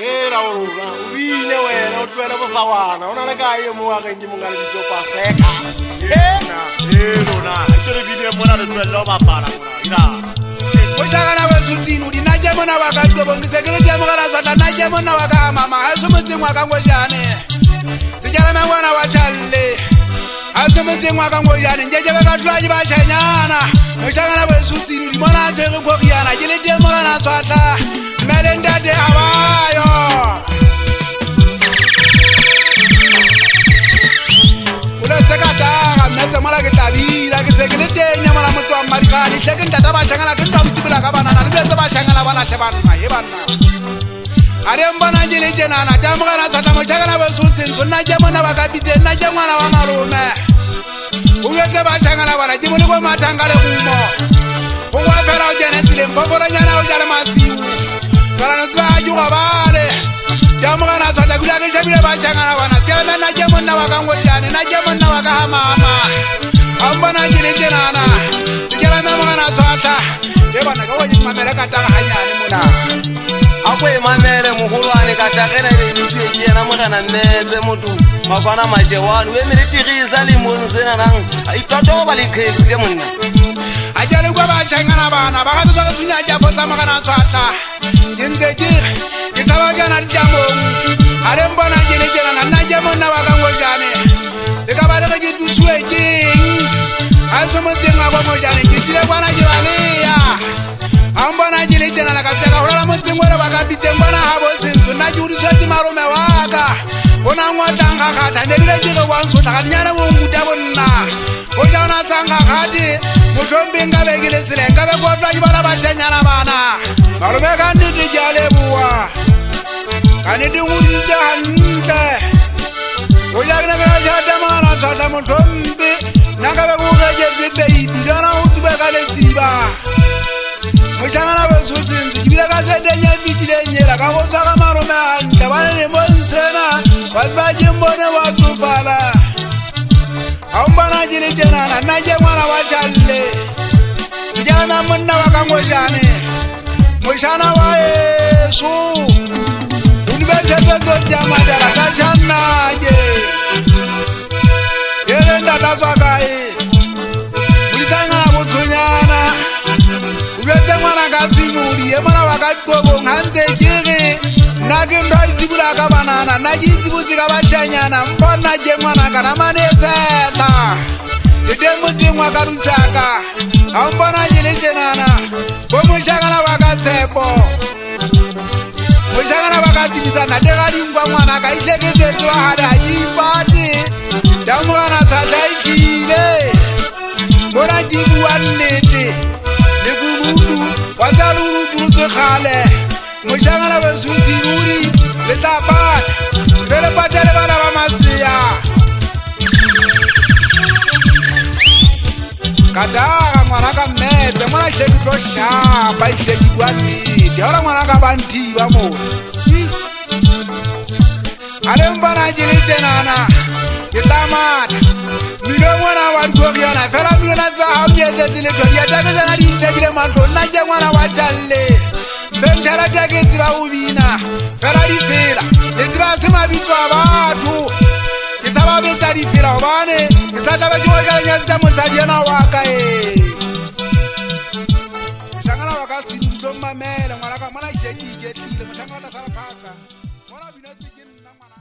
Laura, ubile wena utwela bosawana ona le kae mo wa ke mo ngale ditso paseka lona ke re bile mona le twella ba para ina o jagana wa susinu di na je mona wa ka go bongise ke le di amogela tswata na je mona wa ka mama a se motseng wa ka ngo jane se jana me ngwana wa challe a se motseng wa ka ngo jane nje je be ka tla ba shanyana o jagana wa susinu di mona je go riana ke le di amogela tswata melenda de abayo metse mola ke tabila ke se ke le teng ya mola motho wa marikane tle ke ntata ba shangala ke ntwa motibela ka banana le betse ba shangala bana tle banna he banna a re mbona je le tjenana tamogana tshwata moshangana ba so sentso nna ke mona ba ka bitse nna ke ngwana wa malome o yetse ba shangala bana ke mole go mathanga le gumo go wa fela o jene tsileng bobolanyana o jale masiu fela no tsba ju go bale tamogana tshwata kula ke shabile ba shangala bana ke le nna ke monna wa ka ngojane na ke monna wa ka mama ambona jile jenana sikela me mogana tshwata ke bana ka go di mamela ka tanga hanyane mona akwe mamele mogolwane ka tagena le ditwe ke yena mogana mmetse motho mafana majewano we mere tigisa le montsena nang a itoto ba le kheke monna a jale kwa ba tshangana bana ba ga tswa ka sunya ja fosa mogana tshwata ke ntse ke tsaba kana diamong a re mbona jile jenana nna je monna wa ka ngojane e ka ba le ke tutswe keng a se motseng wa kwa ngojane ke tsile kwana ke baleya ambona jile jenana ka tsaka hola motseng wa ba ka bitseng bona ha bo sentso nna ke uditswa ke marume wa ka bona ngwatanga gata ne bile ke go wanso tla ga dinyana bo nguta bonna o jana sanga gati motlombe nga be ke le selenga be go tla ke bana ba shenyana bana marume ka nnete ke a leboa ka nnete nguditse hantle o jagna ka jata mana tshwata motlombe naka be go gejetse baby dona o tsube ka lesiba moshangana ba so sentse ke bile ka setenya fitilenyela ka go tsaka marume hantle ba le monsena ba se ba ke mbone wa tsofala a mbana ke le tjenana nna ke ngwana wa challe se ke na monna wa ka ngojane moshana wa eso unibethetso tya madala ka tshana ke yele ndata tswa kae bulisangana botsonyana ubetse ngwana ka simudi ye mona wa ka dikobong hantse ke re nna ke ndo itsibula ka banana nna ke itsibutse ka bashanyana mpona ke ngwana ka na manetsetla le teng motseng wa ka rusaka a mpona ke le tjenana bo moshangana wa ka tshepo moshangana wa ka tibisana te ga dinkwa ngwana ka itleketsetse wa gale a ke ipate tamogana tshwatla itlile bona ke bua nnete le borutu wa tsa loruturutswe kgale moshangana ba susinuri le tlapata re le patele bana ba masea ka daga ngwana ka mmetse mona hle ke tlo shapa ihle ke bua nnete ora ngwana ka bantiba mo sis a le mbana ke le tjenana ke tlamata mino ngwana wa dikoriana fela mino tsa ha o etsetse le tlo ya taka tsana di ntshebile matlo nna ke ngwana wa challe bentjala ta ke tsiba o bina fela di fela le tsiba se mabitso a batho ke sa ba betsa di fela hobane ke sa tla ba ke go ka nyatsa mosadi yana wa ka shangana wa ka sintlo mamela ngwana ka mona ke iketlile moshangana sa phaka mona bina tse ke nna ngwana